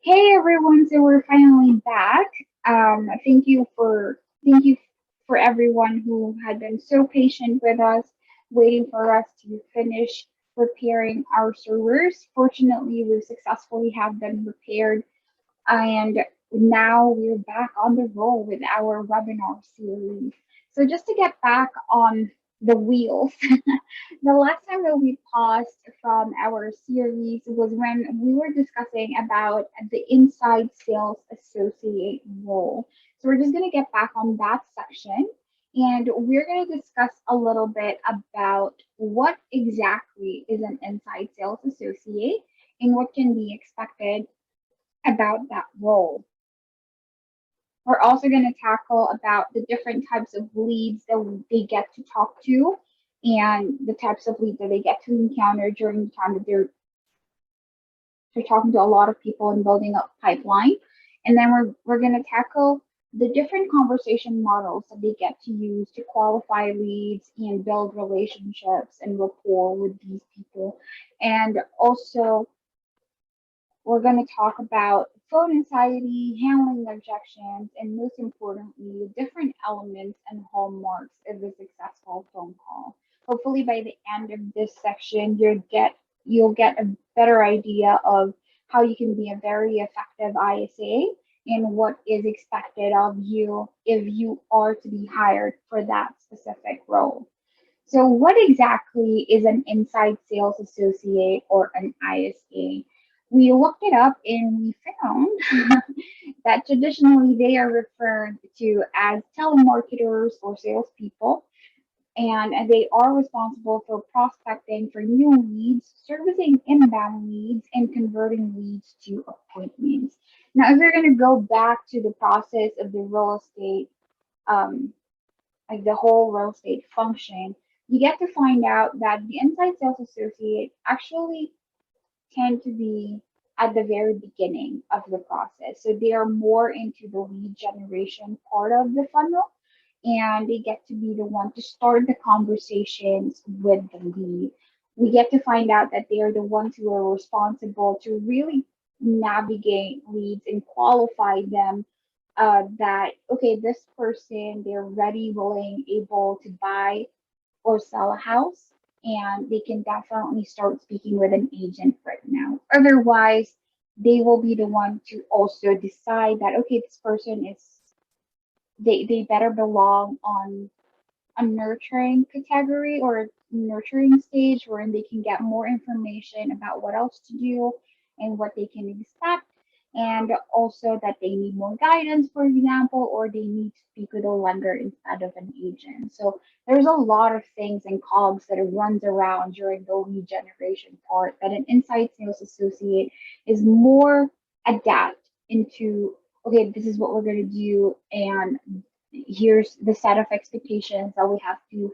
Hey everyone, so we're finally back. Thank you for everyone who had been so patient with us, waiting for us to finish repairing our servers. Fortunately, we successfully have them repaired, and now we're back on the roll with our webinar series. So just to get back on the wheels, the last time that we paused from our series was when we were discussing about the inside sales associate role. So we're just going to get back on that section, and we're going to discuss a little bit about what exactly is an inside sales associate and what can be expected about that role. We're also going to tackle about the different types of leads that they get to talk to and the types of leads that they get to encounter during the time that they're talking to a lot of people and building up pipeline. And then we're going to tackle the different conversation models that they get to use to qualify leads and build relationships and rapport with these people. And also we're going to talk about phone anxiety, handling objections, and most importantly, the different elements and hallmarks of a successful phone call. Hopefully, by the end of this section, you'll get a better idea of how you can be a very effective ISA and what is expected of you if you are to be hired for that specific role. So, what exactly is an inside sales associate or an ISA? We looked it up and we found that traditionally they are referred to as telemarketers or salespeople, and they are responsible for prospecting for new leads, servicing inbound leads, and converting leads to appointments. Now, if you're going to go back to the process of the real estate, um, like the whole real estate function, you get to find out that the inside sales associate actually tend to be at the very beginning of the process. So they are more into the lead generation part of the funnel, and they get to be the one to start the conversations with the lead. We get to find out that they are the ones who are responsible to really navigate leads and qualify them, that okay, this person, they're ready, willing, able to buy or sell a house, and they can definitely start speaking with an agent right now. Otherwise, they will be the one to also decide that okay, this person is, they better belong on a nurturing category or nurturing stage wherein they can get more information about what else to do and what they can expect, and also that they need more guidance, for example, or they need to speak with a lender instead of an agent. So there's a lot of things and cogs that it runs around during the lead generation part that an inside sales associate is more adept into. Okay, this is what we're going to do, and here's the set of expectations that we have to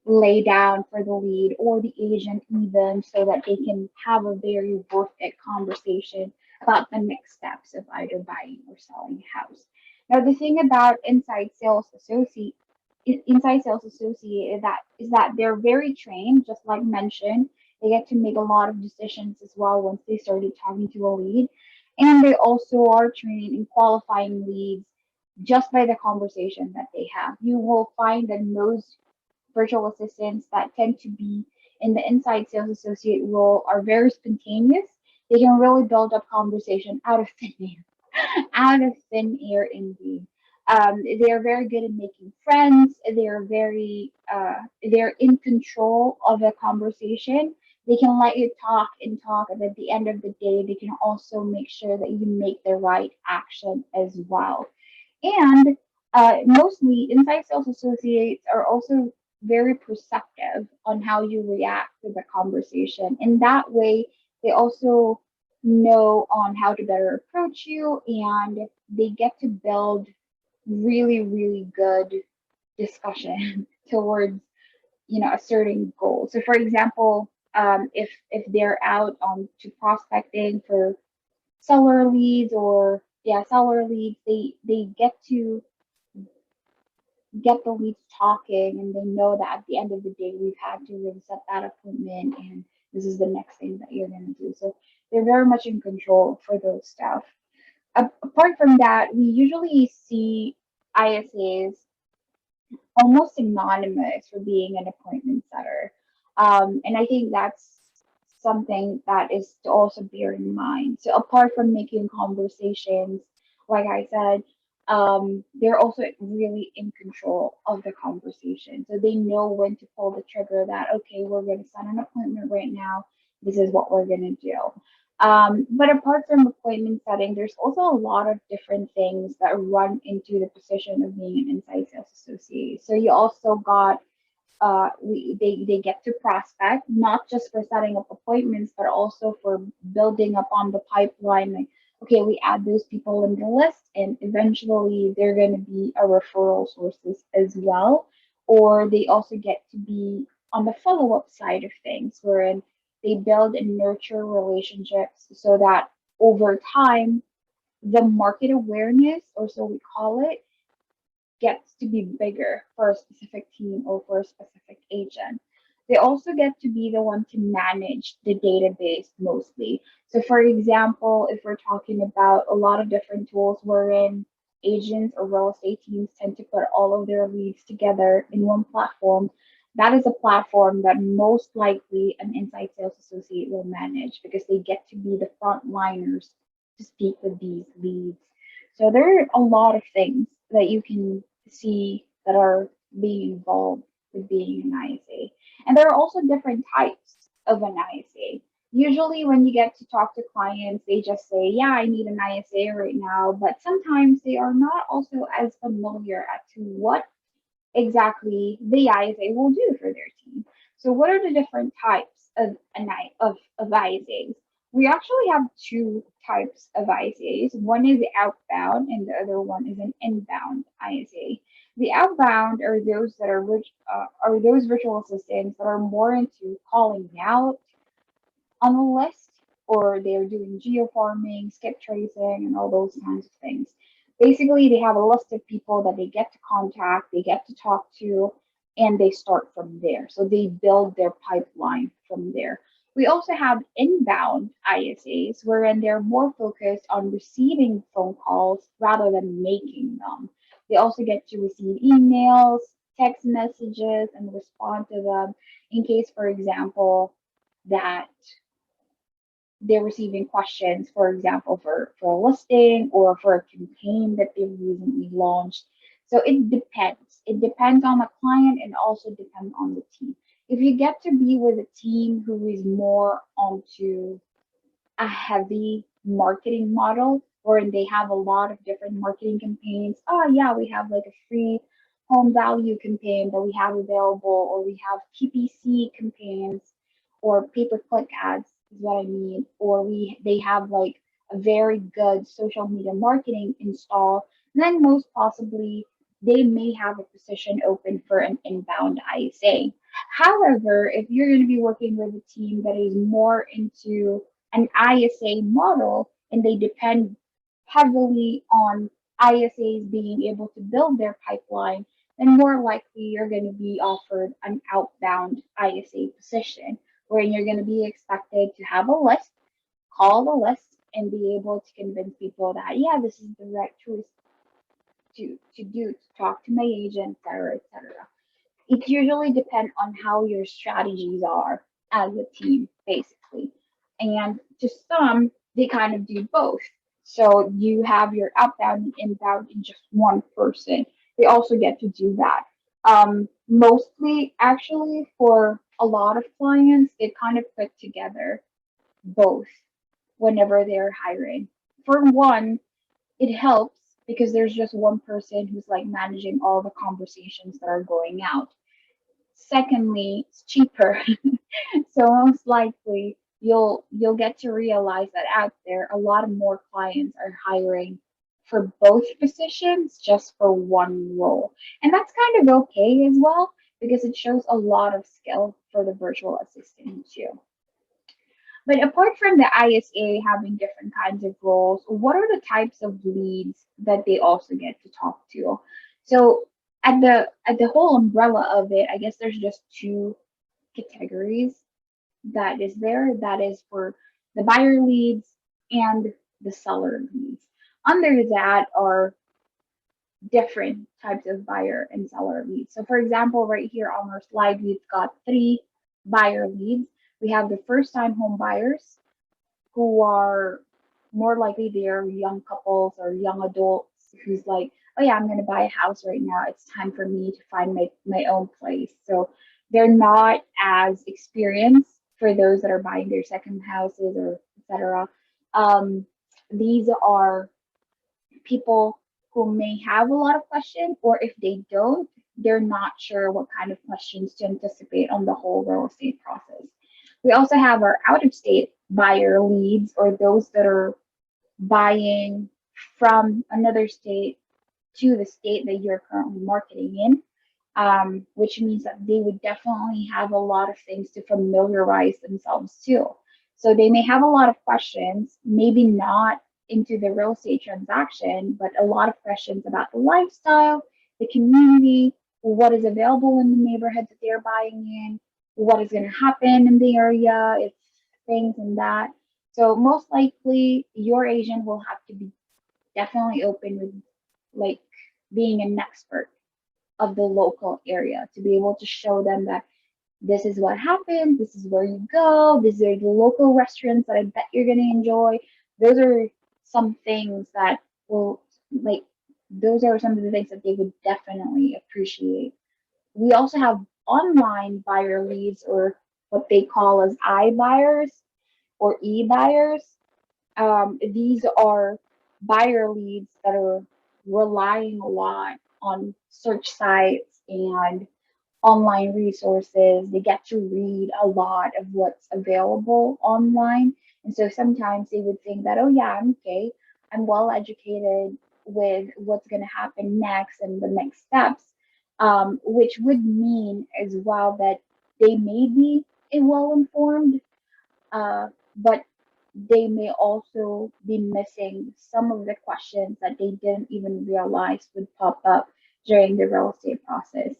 lay down for the lead or the agent, even so that they can have a very worth it conversation about the next steps of either buying or selling a house. Now, the thing about inside sales associate is that they're very trained, just like mentioned. They get to make a lot of decisions as well once they started talking to a lead, and they also are trained in qualifying leads just by the conversation that they have. You will find that most virtual assistants that tend to be in the inside sales associate role are very spontaneous. They can really build up conversation out of thin air, out of thin air indeed. They are very good at making friends. They're in control of a conversation. They can let you talk and talk, and at the end of the day, they can also make sure that you make the right action as well. And mostly, inside sales associates are also very perceptive on how you react to the conversation. In that way, they also know on how to better approach you, and they get to build really, really good discussion towards a certain goal. So, for example, if they're out on to prospecting for seller leads, or yeah, seller leads, they get to get the leads talking, and they know that at the end of the day we've had to really set that appointment, and this is the next thing that you're going to do. So they're very much in control for those stuff. Apart from that, we usually see ISAs almost synonymous for being an appointment setter. And I think that's something that is to also bear in mind. So apart from making conversations, like I said, they're also really in control of the conversation. So they know when to pull the trigger that, okay, we're going to set an appointment right now. This is what we're going to do. But apart from appointment setting, there's also a lot of different things that run into the position of being an inside sales associate. So you also got they get to prospect not just for setting up appointments, but also for building up on the pipeline. Like, okay, we add those people in the list, and eventually they're going to be a referral sources as well. Or they also get to be on the follow up side of things, wherein they build and nurture relationships so that over time, the market awareness, or so we call it, gets to be bigger for a specific team or for a specific agent. They also get to be the one to manage the database mostly. So, for example, if we're talking about a lot of different tools wherein agents or real estate teams tend to put all of their leads together in one platform, that is a platform that most likely an inside sales associate will manage because they get to be the frontliners to speak with these leads. So there are a lot of things that you can see that are being involved with being an ISA. And there are also different types of an ISA. Usually, when you get to talk to clients, they just say, yeah, I need an ISA right now. But sometimes they are not also as familiar as to what exactly the ISA will do for their team. So, what are the different types of ISAs? We actually have two types of ISAs. One is outbound, and the other one is an inbound ISA. The outbound are those that are those virtual assistants that are more into calling out on the list, or they're doing geofarming, skip tracing, and all those kinds of things. Basically, they have a list of people that they get to contact, they get to talk to, and they start from there. So they build their pipeline from there. We also have inbound ISAs, wherein they're more focused on receiving phone calls rather than making them. They also get to receive emails, text messages, and respond to them in case, for example, that they're receiving questions, for example, for a listing or for a campaign that they recently launched. So it depends. It depends on the client and also depends on the team. If you get to be with a team who is more onto a heavy marketing model wherein they have a lot of different marketing campaigns. Oh yeah, we have like a free home value campaign that we have available, or we have PPC campaigns or pay-per-click ads is what I mean, or we they have like a very good social media marketing install, then most possibly they may have a position open for an inbound ISA. However, if you're going to be working with a team that is more into an ISA model and they depend heavily on ISAs being able to build their pipeline, then more likely you're going to be offered an outbound ISA position where you're going to be expected to have a list, call the list, and be able to convince people that, yeah, this is the right choice to do, to talk to my agent, etc., etc. It usually depends on how your strategies are as a team, basically. And to some, they kind of do both. So you have your outbound and inbound in just one person. They also get to do that. Mostly, actually, for a lot of clients, they kind of put together both whenever they're hiring. For one, it helps because there's just one person who's like managing all the conversations that are going out. Secondly, it's cheaper. So most likely you'll get to realize that out there a lot of more clients are hiring for both positions just for one role. And that's kind of okay as well because it shows a lot of skill for the virtual assistant too. But apart from the ISA having different kinds of roles, what are the types of leads that they also get to talk to? So at the whole umbrella of it, I guess there's just two categories that is there. That is for the buyer leads and the seller leads. Under that are different types of buyer and seller leads. So for example, right here on our slide, we've got three buyer leads. We have the first time home buyers who are more likely they're young couples or young adults who's like, oh yeah, I'm going to buy a house right now. It's time for me to find my own place. So they're not as experienced for those that are buying their second houses or etc. Um, these are people who may have a lot of questions, or if they don't, they're not sure what kind of questions to anticipate on the whole real estate process. We also have our out of state buyer leads, or those that are buying from another state to the state that you're currently marketing in, which means that they would definitely have a lot of things to familiarize themselves to. So they may have a lot of questions, maybe not into the real estate transaction, but a lot of questions about the lifestyle, the community, what is available in the neighborhood that they're buying in, what is going to happen in the area, if things and that. So most likely your agent will have to be definitely open with like being an expert of the local area to be able to show them that this is what happens, this is where you go, these are the local restaurants that I bet you're going to enjoy. Those are some things that will, like, those are some of the things that they would definitely appreciate. We also have online buyer leads, or what they call as iBuyers or e-buyers. These are buyer leads that are relying a lot on search sites and online resources. They get to read a lot of what's available online. And so sometimes they would think that, oh, yeah, I'm okay. I'm well educated with what's going to happen next and the next steps, which would mean as well that they may be well informed, but they may also be missing some of the questions that they didn't even realize would pop up during the real estate process.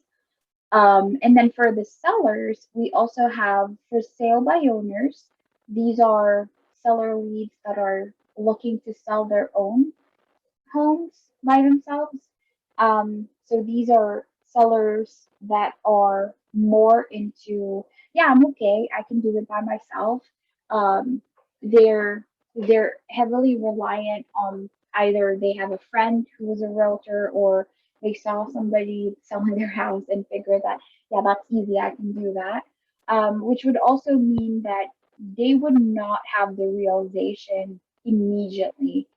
And then for the sellers, we also have for sale by owners. These are seller leads that are looking to sell their own homes by themselves. So these are sellers that are more into, yeah, I'm okay, I can do it by myself. Um, they're they're heavily reliant on either they have a friend who is a realtor, or they saw somebody selling their house and figure that, yeah, that's easy, I can do that. Which would also mean that they would not have the realization immediately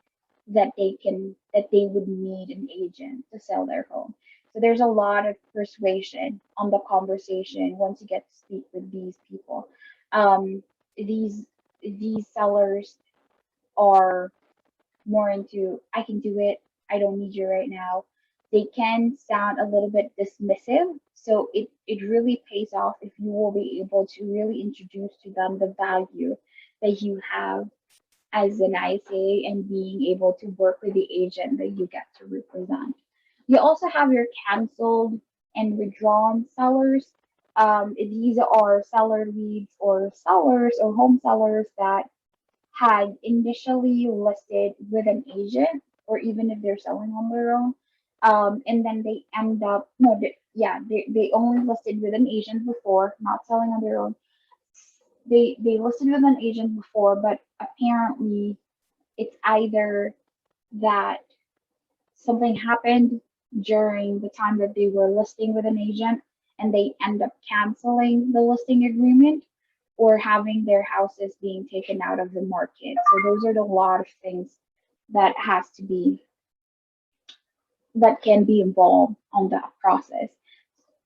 that they would need an agent to sell their home. So there's a lot of persuasion on the conversation once you get to speak with these people. Um, these sellers are more into, I can do it, I don't need you right now. They can sound a little bit dismissive. So it really pays off if you will be able to really introduce to them the value that you have as an ISA and being able to work with the agent that you get to represent. You also have your canceled and withdrawn sellers. These are seller leads or sellers or home sellers that had initially listed with an agent, or even if they're selling on their own. And then they end up, no, they only listed with an agent before, not selling on their own. They listed with an agent before, but apparently it's either that something happened during the time that they were listing with an agent and they end up canceling the listing agreement, or having their houses being taken out of the market. So those are the lot of things that has to be that can be involved on that process.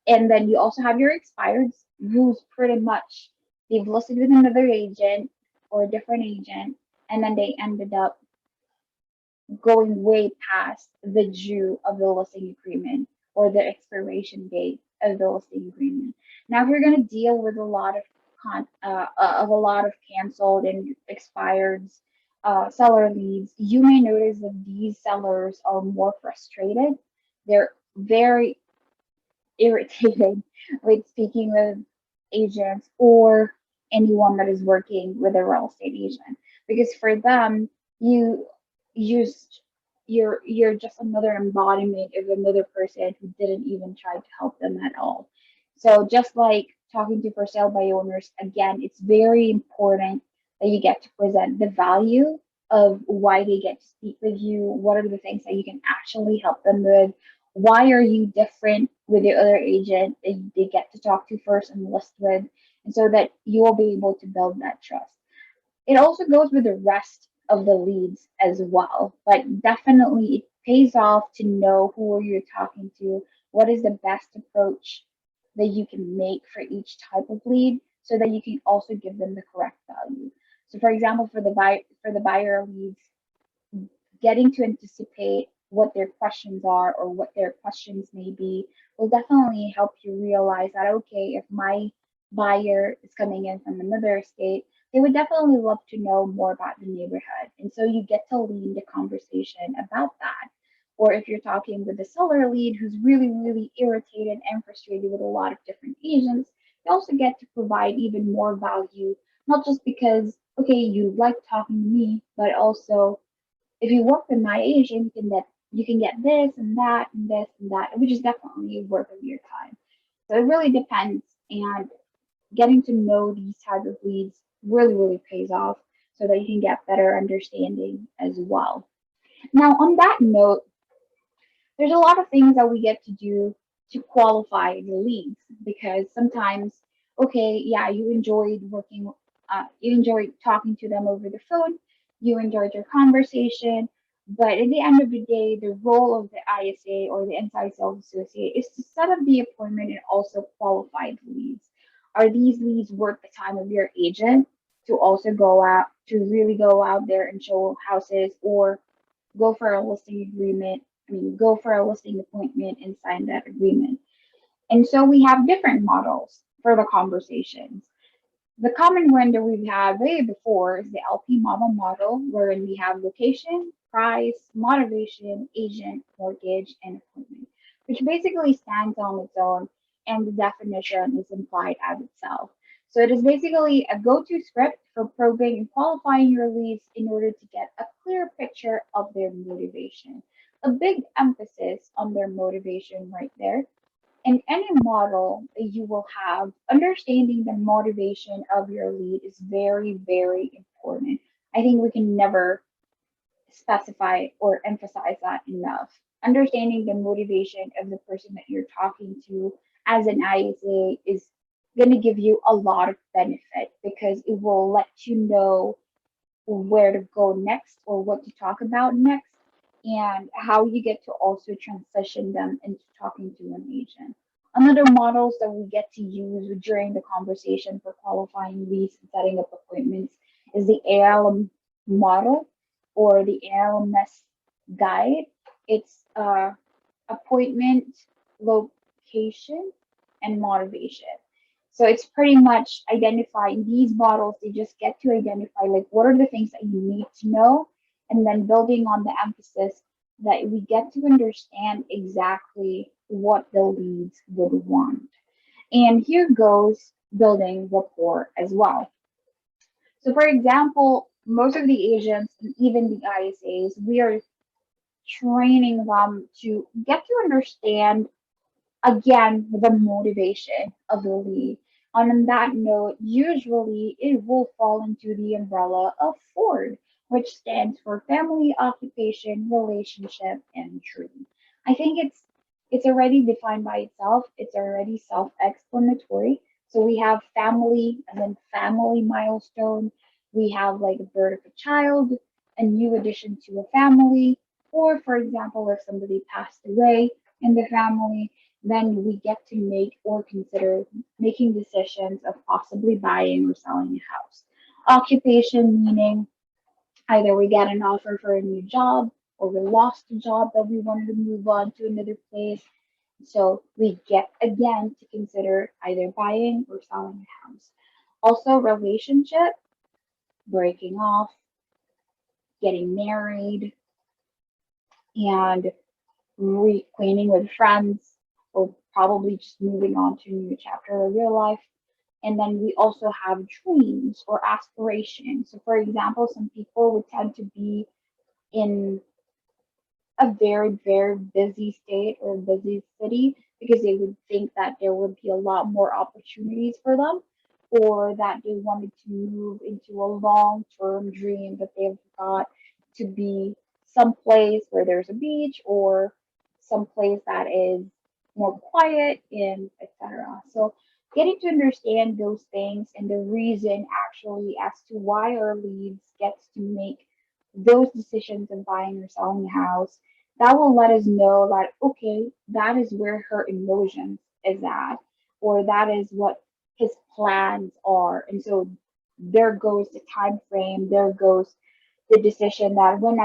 And then you also have your expireds, who's pretty much they've listed with another agent or a different agent, and then they ended up going way past the due of the listing agreement or the expiration date of the listing agreement. Now, if you're going to deal with a lot of a lot of canceled and expired seller leads, you may notice that these sellers are more frustrated. They're very irritated with speaking with agents or anyone that is working with a real estate agent, because for them, you used you're just another embodiment of another person who didn't even try to help them at all. So just like talking to for sale by owners, again, it's very important that you get to present the value of why they get to speak with you. What are the things that you can actually help them with? Why are you different with the other agent that they get to talk to first and list with? And so that you will be able to build that trust. It also goes with the rest of the leads as well, but definitely it pays off to know who you're talking to, what is the best approach that you can make for each type of lead so that you can also give them the correct value. So for example, for the buyer leads, getting to anticipate what their questions are or what their questions may be will definitely help you realize that, okay, if my buyer is coming in from another state, they would definitely love to know more about the neighborhood. And so you get to lead the conversation about that. Or if you're talking with a seller lead who's really, really irritated and frustrated with a lot of different agents, you also get to provide even more value, not just because, okay, you like talking to me, but also if you work with my agent, you can get this and that and this and that, which is definitely worth of your time. So it really depends, and getting to know these type of leads really, really pays off so that you can get better understanding as well. Now, on that note, there's a lot of things that we get to do to qualify the leads because sometimes, okay, yeah, you enjoyed talking to them over the phone, you enjoyed your conversation, but at the end of the day, the role of the ISA or the inside sales associate is to set up the appointment and also qualify the leads. Are these leads worth the time of your agent to also go out there and show houses or go for a listing agreement? Go for a listing appointment and sign that agreement. And so we have different models for the conversations. The common one that we've had way before is the LPMAMA model, wherein we have location, price, motivation, agent, mortgage, and appointment, which basically stands on its own and the definition is implied as itself. So it is basically a go-to script for probing and qualifying your leads in order to get a clear picture of their motivation. A big emphasis on their motivation right there. In any model that you will have, understanding the motivation of your lead is very, very important. I think we can never specify or emphasize that enough. Understanding the motivation of the person that you're talking to as an ISA is going to give you a lot of benefit because it will let you know where to go next or what to talk about next and how you get to also transition them into talking to an agent. Another models that we get to use during the conversation for qualifying leads and setting up appointments is the ALM model or the ALMS guide. It's appointment, location, and motivation. So it's pretty much identifying these models. They just get to identify like what are the things that you need to know, and then building on the emphasis that we get to understand exactly what the leads would want. And here goes building rapport as well. So for example, most of the agents and even the ISAs, we are training them to get to understand again the motivation of the lead. And on that note, usually it will fall into the umbrella of Ford, which stands for family, occupation, relationship, and dream. I think it's already defined by itself. It's already self-explanatory. So we have family and then family milestone. We have like a birth of a child, a new addition to a family, or for example, if somebody passed away in the family, then we get to make or consider making decisions of possibly buying or selling a house. Occupation meaning either we get an offer for a new job or we lost a job that we wanted to move on to another place. So we get again to consider either buying or selling a house. Also, relationship, breaking off, getting married, and reacquainting with friends, or probably just moving on to a new chapter of your life. And then we also have dreams or aspirations. So, for example, some people would tend to be in a very, very busy state or busy city because they would think that there would be a lot more opportunities for them, or that they wanted to move into a long-term dream that they've got to be someplace where there's a beach or someplace that is more quiet and etc. So getting to understand those things and the reason actually as to why our leads gets to make those decisions of buying or selling a house, that will let us know that okay, that is where her emotions is at, or that is what his plans are. And so there goes the time frame, there goes the decision that when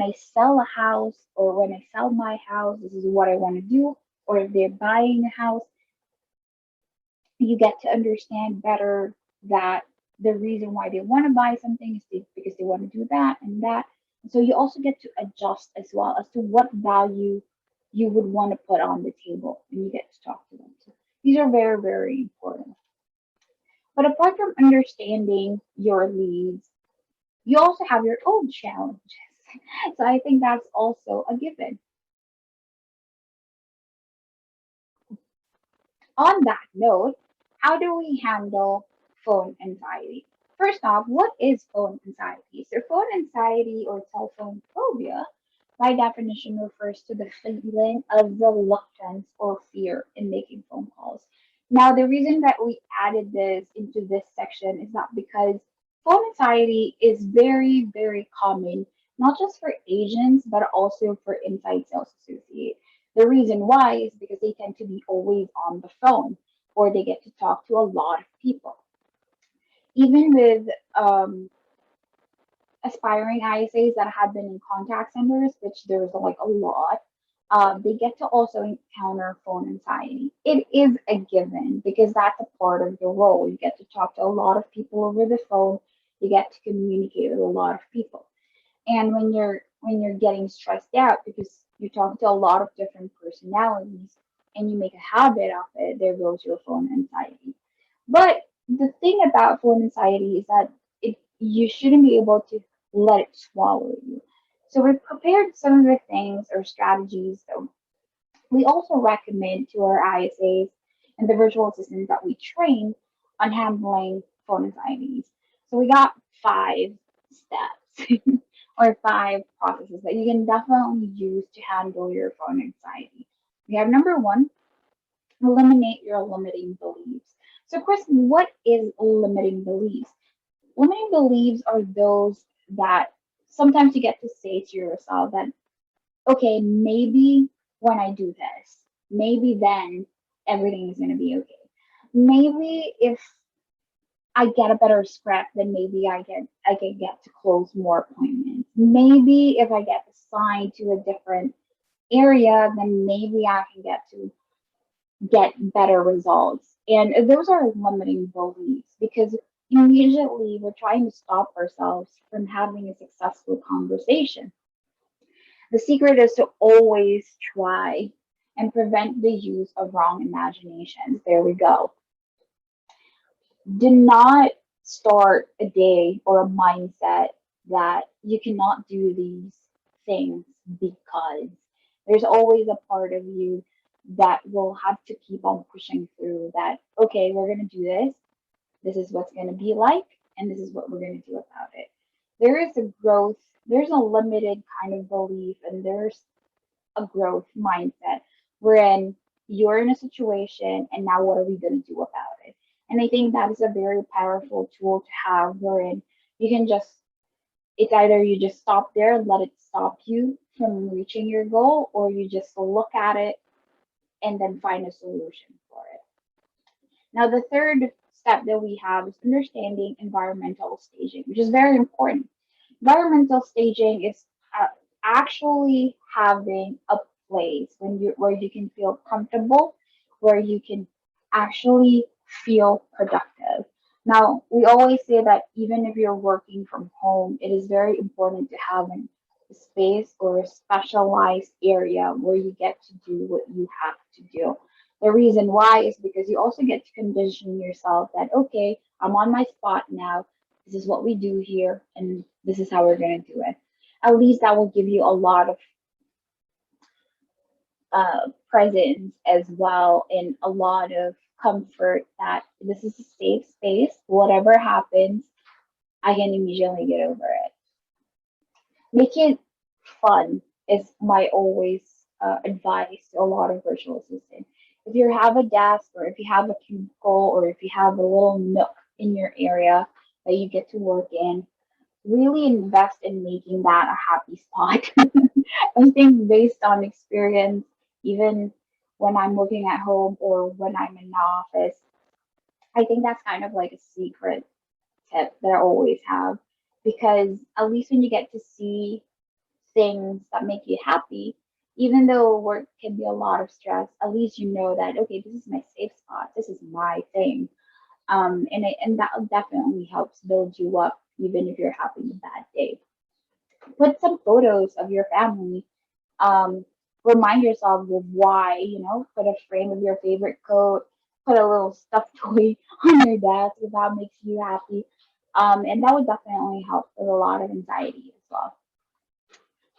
I sell a house or when I sell my house, this is what I want to do. Or if they're buying a house, you get to understand better that the reason why they want to buy something is because they want to do that and that. And so you also get to adjust as well as to what value you would want to put on the table, and you get to talk to them. So these are very, very important. But apart from understanding your leads, you also have your own challenges. So I think that's also a given. On that note, how do we handle phone anxiety? First off, what is phone anxiety? So, phone anxiety or telephone phobia, by definition, refers to the feeling of reluctance or fear in making phone calls. Now, the reason that we added this into this section is that because phone anxiety is very, very common, not just for agents, but also for inside sales associates. The reason why is because they tend to be always on the phone or they get to talk to a lot of people. Even with aspiring ISAs that have been in contact centers, which there's like a lot, they get to also encounter phone anxiety. It is a given because that's a part of the role. You get to talk to a lot of people over the phone. You get to communicate with a lot of people. And when you're getting stressed out because you talk to a lot of different personalities and you make a habit of it, there goes your phone anxiety. But the thing about phone anxiety is that you shouldn't be able to let it swallow you. So we've prepared some of the things or strategies that we also recommend to our ISAs and the virtual assistants that we train on handling phone anxieties. So we got 5 steps or 5 processes that you can definitely use to handle your phone anxiety. We have number one, eliminate your limiting beliefs. So, Chris, what is limiting beliefs? Limiting beliefs are those that sometimes you get to say to yourself that, okay, maybe when I do this, maybe then everything is going to be okay. Maybe if I get a better script, then maybe I can get to close more appointments. Maybe if I get assigned to a different area, then maybe I can get to get better results. And those are limiting beliefs because immediately we're trying to stop ourselves from having a successful conversation. The secret is to always try and prevent the use of wrong imaginations. There we go. Do not start a day or a mindset that you cannot do these things because there's always a part of you that will have to keep on pushing through that, okay, we're going to do this. This is what's going to be like, and this is what we're going to do about it. There is a growth, there's a limited kind of belief, and there's a growth mindset wherein you're in a situation and now what are we going to do about it? And I think that is a very powerful tool to have wherein you can just, it's either you just stop there and let it stop you from reaching your goal, or you just look at it and then find a solution for it. Now, the third step that we have is understanding environmental staging, which is very important. Environmental staging is actually having a place where you can feel comfortable, where you can actually feel productive. Now, we always say that even if you're working from home, it is very important to have a space or a specialized area where you get to do what you have to do. The reason why is because you also get to condition yourself that, okay, I'm on my spot now. This is what we do here, and this is how we're going to do it. At least that will give you a lot of presence as well, and a lot of comfort that this is a safe space. Whatever happens, I can immediately get over it. Make it fun is my always advice to a lot of virtual assistants. If you have a desk, or if you have a cubicle, or if you have a little nook in your area that you get to work in, really invest in making that a happy spot. I think based on experience, even when I'm working at home or when I'm in the office, I think that's kind of like a secret tip that I always have, because at least when you get to see things that make you happy, even though work can be a lot of stress, at least you know that, okay, this is my safe spot, this is my thing. And that definitely helps build you up, even if you're having a bad day. Put some photos of your family. Um, Remind yourself of why, put a frame of your favorite coat, put a little stuffed toy on your desk if that makes you happy. And that would definitely help with a lot of anxiety as well.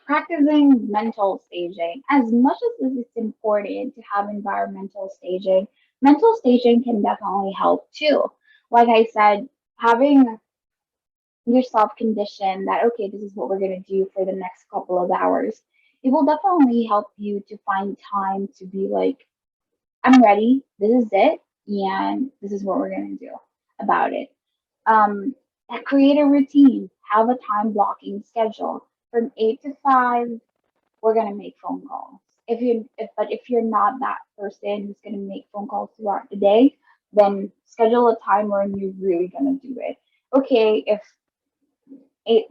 Practicing mental staging. As much as it's important to have environmental staging, mental staging can definitely help too. Like I said, having yourself condition that, okay, this is what we're going to do for the next couple of hours, it will definitely help you to find time to be like, I'm ready, this is it, and this is what we're going to do about it. um, Create a routine, have a time blocking schedule. From 8 to 5, we're going to make phone calls. If you're not that person who's going to make phone calls throughout the day, then schedule a time when you're really going to do it. Okay, if 8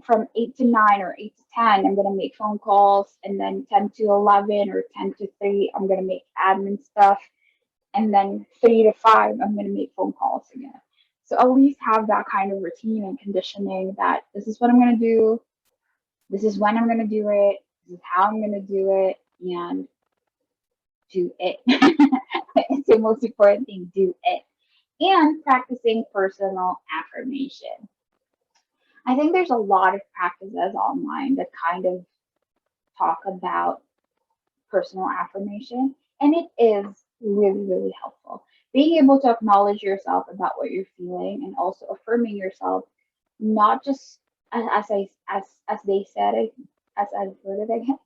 to 9 or 8 to 10, I'm gonna make phone calls, and then 10 to 11 or 10 to 3, I'm gonna make admin stuff, and then 3 to 5, I'm gonna make phone calls again. So at least have that kind of routine and conditioning that this is what I'm gonna do, this is when I'm gonna do it, this is how I'm gonna do it, and do it. It's the most important thing, do it. And practicing personal affirmation. I think there's a lot of practices online that kind of talk about personal affirmation, and it is really, really helpful. Being able to acknowledge yourself about what you're feeling, and also affirming yourself, not just as they said it, as I've heard it again,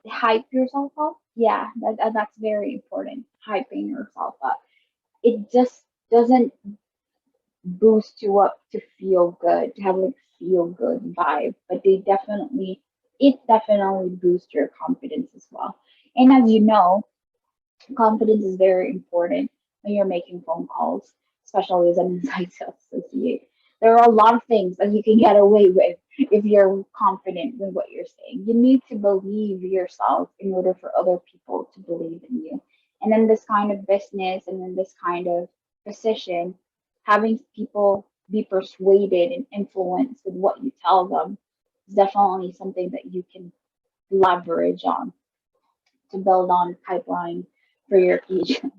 hype yourself up. Yeah, that's very important. Hyping yourself up. It just doesn't boost you up to feel good, to have like feel good vibe, but it definitely boosts your confidence as well. And as you know, confidence is very important when you're making phone calls, especially as an inside sales associate. There are a lot of things that you can get away with if you're confident with what you're saying. You need to believe yourself in order for other people to believe in you. And in this kind of business and in this kind of position, having people be persuaded and influenced with what you tell them is definitely something that you can leverage on to build on pipeline for your agents.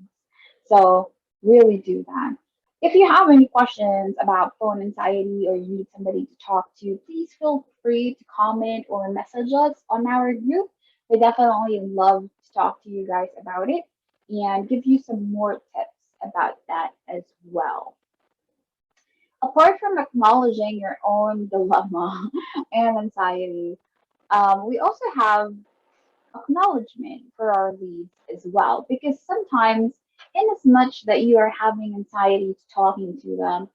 So really do that. If you have any questions about phone anxiety, or you need somebody to talk to, please feel free to comment or message us on our group. We definitely love to talk to you guys about it and give you some more tips about that as well. Apart from acknowledging your own dilemma and anxiety, we also have acknowledgement for our leads as well, because sometimes, in as much that you are having anxiety to talking to them,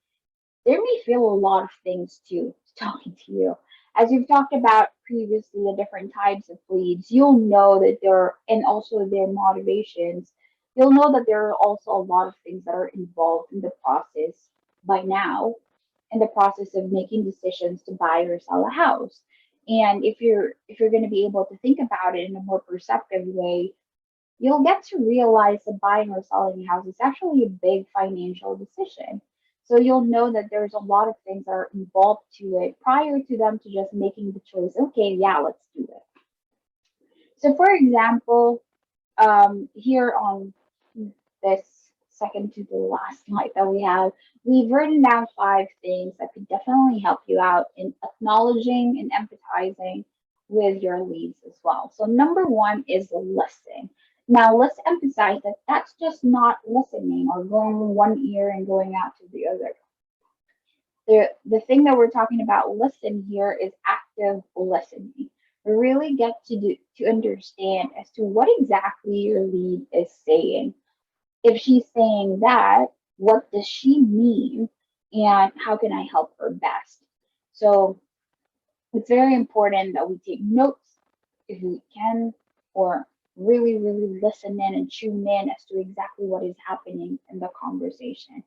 they may feel a lot of things too talking to you. As we've talked about previously, the different types of leads, you'll know that there, and also their motivations, you'll know that there are also a lot of things that are involved in the process by now, in the process of making decisions to buy or sell a house. And if you're going to be able to think about it in a more perceptive way, you'll get to realize that buying or selling a house is actually a big financial decision. So you'll know that there's a lot of things that are involved to it prior to them to just making the choice, okay, yeah, let's do it. So for example, here on this second to the last slide that we have, we've written down 5 things that could definitely help you out in acknowledging and empathizing with your leads as well. So number one is listen. Now, let's emphasize that that's just not listening or going in one ear and going out to the other. The thing that we're talking about listen here is active listening. We really get to understand as to what exactly your lead is saying. If she's saying that, what does she mean, and how can I help her best? So it's very important that we take notes if we can, or really, really listen in and tune in as to exactly what is happening in the conversation,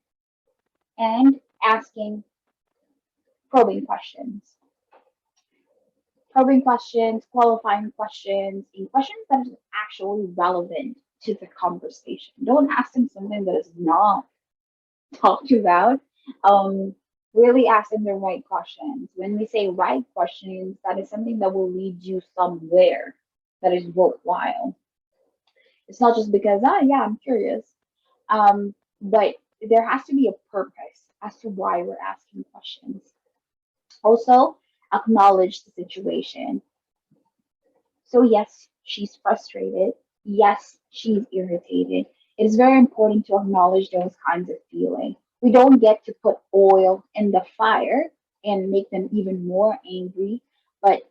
and asking probing questions. Probing questions, qualifying questions, and questions that are actually relevant to the conversation. Don't ask them something that is not talked about. Um, really ask them the right questions. When we say right questions, that is something that will lead you somewhere that is worthwhile. It's not just because, oh yeah, I'm curious. But there has to be a purpose as to why we're asking questions. Also, acknowledge the situation. So, yes, she's frustrated. Yes, she's irritated. It is very important to acknowledge those kinds of feelings. We don't get to put oil in the fire and make them even more angry, but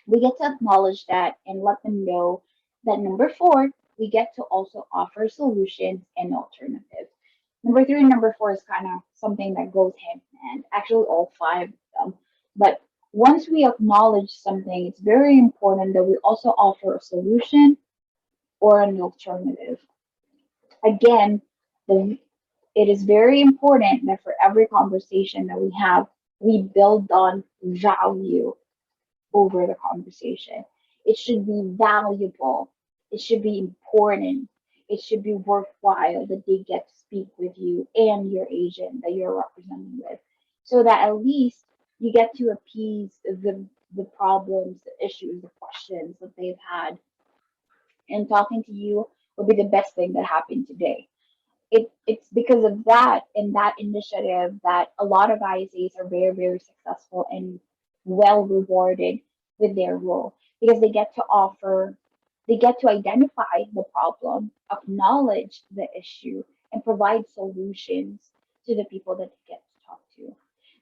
we get to acknowledge that and let them know that number four, we get to also offer solutions and alternatives. Number three and number four is kind of something that goes hand in hand, actually, all five of them. But once we acknowledge something, it's very important that we also offer a solution or an alternative. Again, the, it is very important that for every conversation that we have, we build on value over the conversation. It should be valuable. It should be important. It should be worthwhile that they get to speak with you and your agent that you're representing with, so that at least you get to appease the problems, the issues, the questions that they've had. And talking to you will be the best thing that happened today. It's because of that and that initiative that a lot of ISAs are very, very successful and well rewarded with their role, because they get to identify the problem, acknowledge the issue, and provide solutions to the people that they get to talk to.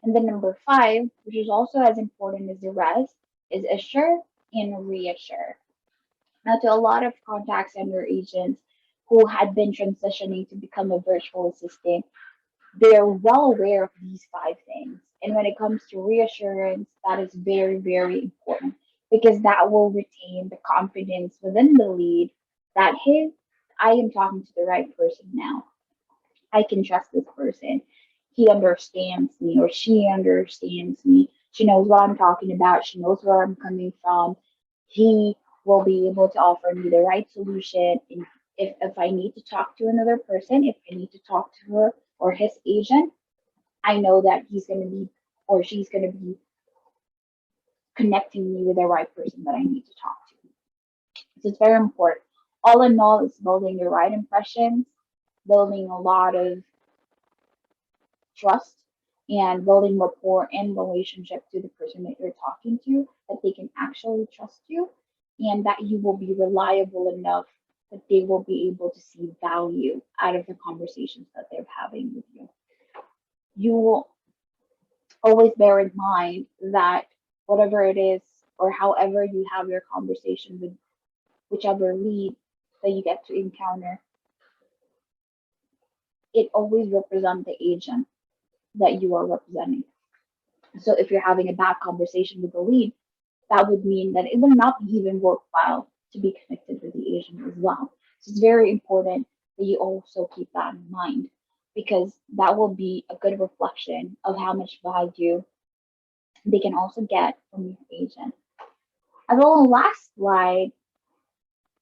And then number five, which is also as important as the rest, is assure and reassure. Now, to a lot of contact center agents who had been transitioning to become a virtual assistant, they're well aware of these five things. And when it comes to reassurance, that is very, very important, because that will retain the confidence within the lead that, hey, I am talking to the right person now. I can trust this person. He understands me or she understands me. She knows what I'm talking about. She knows where I'm coming from. He will be able to offer me the right solution. And if I need to talk to another person, if I need to talk to her or his agent, I know that he's going to be or she's going to be connecting me with the right person that I need to talk to. So it's very important. All in all, it's building the right impressions, building a lot of trust, and building rapport and relationship to the person that you're talking to, that they can actually trust you, and that you will be reliable enough that they will be able to see value out of the conversations that they're having with you. You will always bear in mind that whatever it is or however you have your conversation with whichever lead that you get to encounter, it always represents the agent that you are representing. So if you're having a bad conversation with the lead, that would mean that it will not be even worthwhile to be connected with the agent as well. So it's very important that you also keep that in mind, because that will be a good reflection of how much value they can also get from your agent. As well, last slide,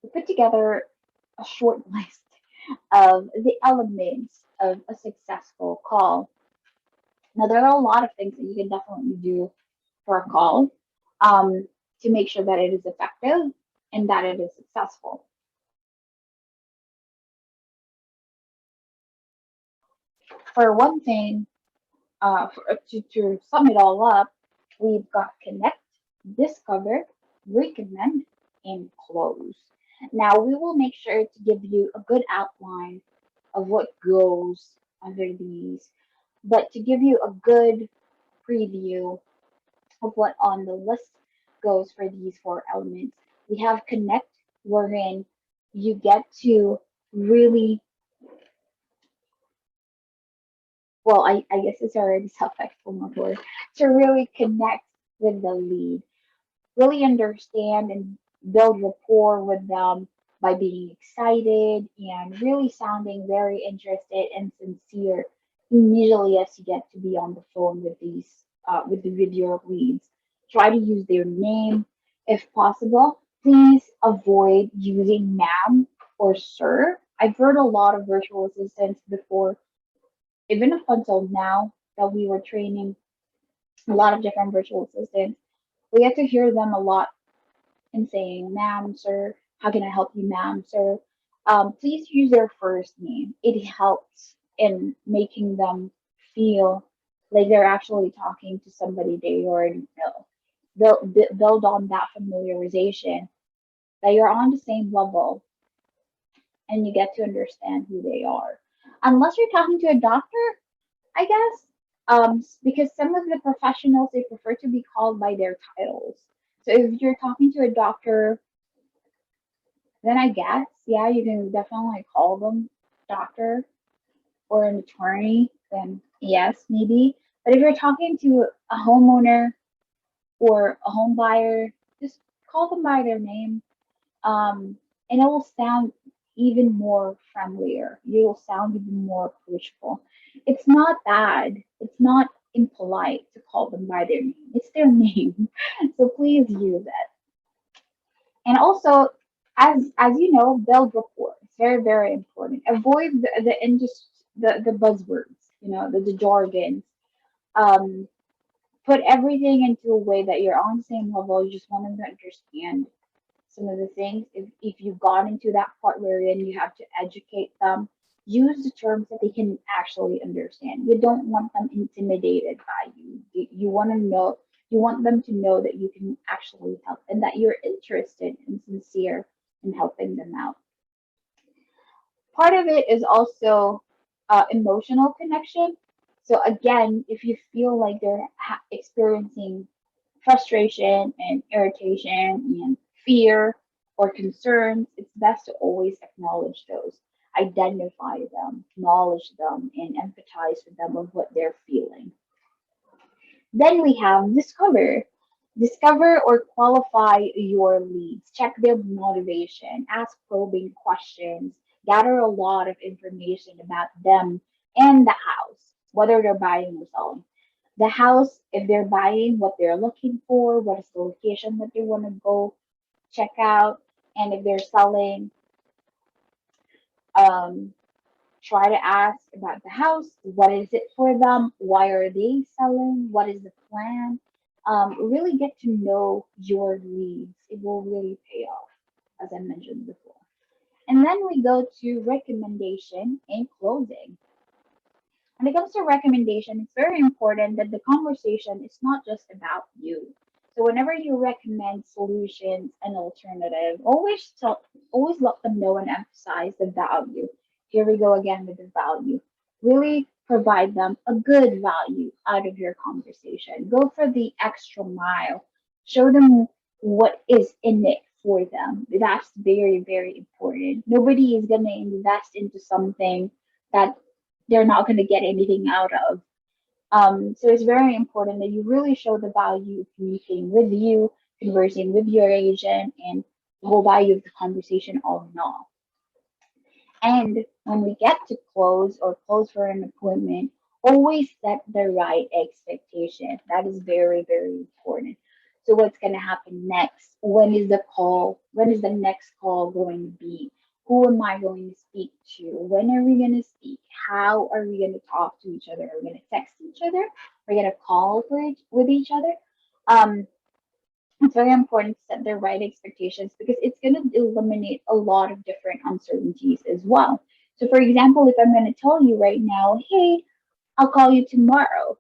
we put together a short list of the elements of a successful call. Now, there are a lot of things that you can definitely do for a call to make sure that it is effective and that it is successful. For one thing, to sum it all up, we've got connect, discover, recommend, and close. Now, we will make sure to give you a good outline of what goes under these, but to give you a good preview of what on the list goes for these four elements, we have connect, wherein you get to really, well, I guess it's already self-explanatory, to really connect with the lead, really understand and build rapport with them by being excited and really sounding very interested and sincere immediately as you get to be on the phone with these with your leads. Try to use their name if possible. Please avoid using ma'am or sir. I've heard a lot of virtual assistants before, even up until now that we were training a lot of different virtual assistants. We get to hear them a lot and saying, ma'am, sir, how can I help you, ma'am, sir? Please use their first name. It helps in making them feel like they're actually talking to somebody they already know. They'll build on that familiarization that you're on the same level and you get to understand who they are. Unless you're talking to a doctor, I guess, because some of the professionals they prefer to be called by their titles. So if you're talking to a doctor, then I guess, yeah, you can definitely call them doctor or an attorney, then yes, maybe. But if you're talking to a homeowner or a home buyer, just call them by their name. And it will sound even more friendlier. You will sound even more approachable. It's not bad. It's not impolite to call them by their name. It's their name. So please use it. And also, as you know, build rapport. It's very, very important. Avoid the buzzwords, the jargons. Um, put everything into a way that you're on the same level. You just want them to understand some of the things. If you've gone into that part wherein you have to educate them, use the terms that they can actually understand. You don't want them intimidated by you. You want to know, you want them to know that you can actually help and that you're interested and sincere in helping them out. Part of it is also emotional connection. So again, if you feel like they're experiencing frustration and irritation and fear or concerns, it's best to always acknowledge those, identify them, acknowledge them, and empathize with them of what they're feeling. Then we have discover. Discover or qualify your leads. Check their motivation. Ask probing questions. Gather a lot of information about them and the house, whether they're buying or selling. The house, if they're buying, what they're looking for, what is the location that they want to go check out, and if they're selling, um, try to ask about the house. What is it for them? Why are they selling? What is the plan? Really get to know your leads. It will really pay off, as I mentioned before. And then we go to recommendation and closing. When it comes to recommendation, it's very important that the conversation is not just about you. So whenever you recommend solutions and alternative, always let them know and emphasize the value. Here we go again with the value. Really provide them a good value out of your conversation. Go for the extra mile. Show them what is in it for them. That's very, very important. Nobody is going to invest into something that they're not going to get anything out of. So it's very important that you really show the value of communicating with you, conversing with your agent, and the whole value of the conversation all in all. And when we get to close for an appointment, always set the right expectation. That is very, very important. So what's going to happen next? When is the call? When is the next call going to be? Who am I going to speak to? When are we going to speak? How are we going to talk to each other? Are we going to text each other? Are we going to call with each other? Um, it's very important to set the right expectations because it's going to eliminate a lot of different uncertainties as well. So, for example, if I'm going to tell you right now, hey, I'll call you tomorrow.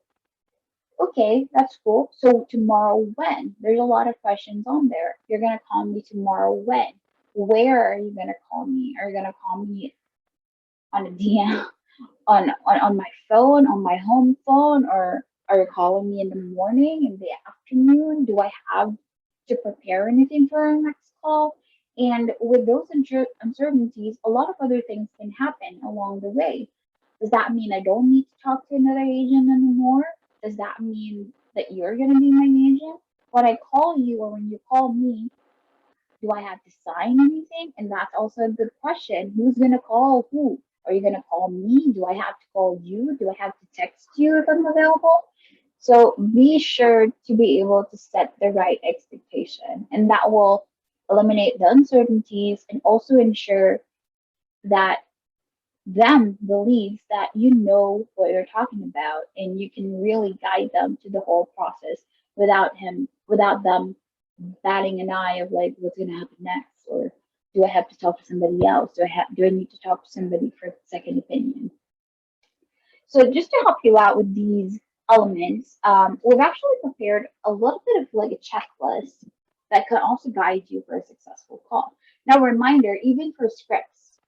Okay, that's cool. So, tomorrow when? There's a lot of questions on there. You're going to call me tomorrow when? where are you gonna call me? Are you gonna call me on a DM, on my phone, on my home phone, or are you calling me in the morning, in the afternoon? Do I have to prepare anything for our next call? And with those uncertainties, a lot of other things can happen along the way. Does that mean I don't need to talk to another agent anymore? Does that mean that you're going to be my agent? When I call you or when you call me, do I have to sign anything? And that's also a good question. Who's going to call who? Are you going to call me? Do I have to call you? Do I have to text you if I'm available? So be sure to be able to set the right expectation, and that will eliminate the uncertainties and also ensure that them believes that you know what you're talking about and you can really guide them to the whole process without them batting an eye of like what's going to happen next, or do I have to talk to somebody else, do I need to talk to somebody for a second opinion. So just to help you out with these elements, we've actually prepared a little bit of like a checklist that can also guide you for a successful call. Now, reminder, even for scripts,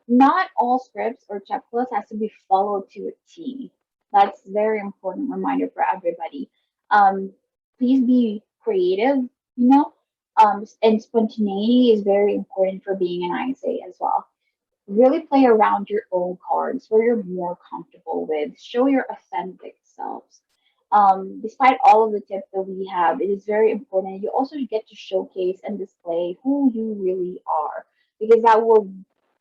not all scripts or checklists has to be followed to a T. That's very important reminder for everybody. Please be creative, you know, and spontaneity is very important for being an ISA as well. Really play around your own cards where you're more comfortable with. Show your authentic selves. Despite all of the tips that we have, it is very important. You also get to showcase and display who you really are, because that will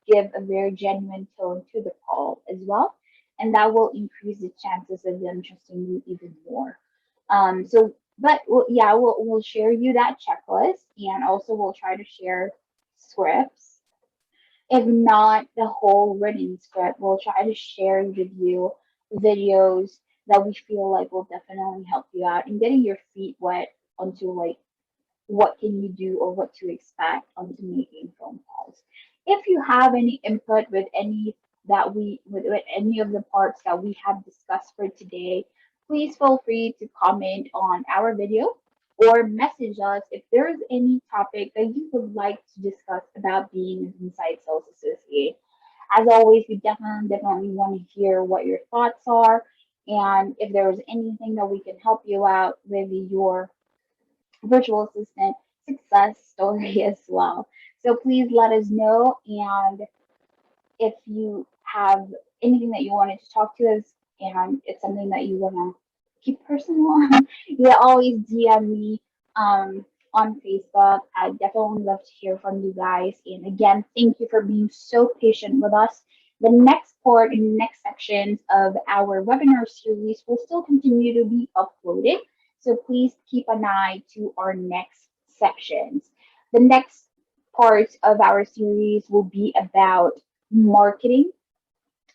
give a very genuine tone to the call as well. And that will increase the chances of them trusting you even more. But yeah, we'll share you that checklist, and also we'll try to share scripts. If not the whole written script, we'll try to share with you videos that we feel like will definitely help you out in getting your feet wet onto like what can you do or what to expect onto making phone calls. If you have any input with any with any of the parts that we have discussed for today, please feel free to comment on our video or message us if there is any topic that you would like to discuss about being an inside sales associate. As always, we definitely want to hear what your thoughts are, and if there is anything that we can help you out with your virtual assistant success story as well. So please let us know. And if you have anything that you wanted to talk to us and it's something that you want to keep personal, you always DM me on Facebook. I definitely love to hear from you guys. And again, thank you for being so patient with us. The next part and next sections of our webinar series will still continue to be uploaded. So please keep an eye to our next sections. The next part of our series will be about marketing,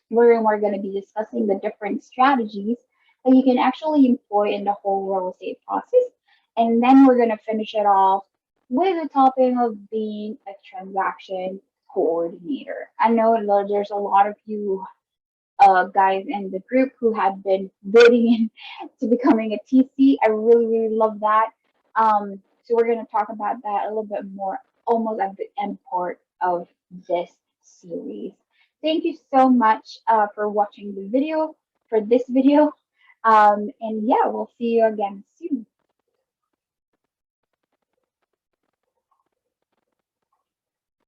where we're going to be discussing the different strategies that you can actually employ in the whole real estate process. And then we're going to finish it off with the topic of being a transaction coordinator. I know there's a lot of you guys in the group who have been voting into becoming a TC. I really love that. So we're going to talk about that a little bit more almost at the end part of this series. Thank you so much for watching the video, for this video. And yeah, we'll see you again soon.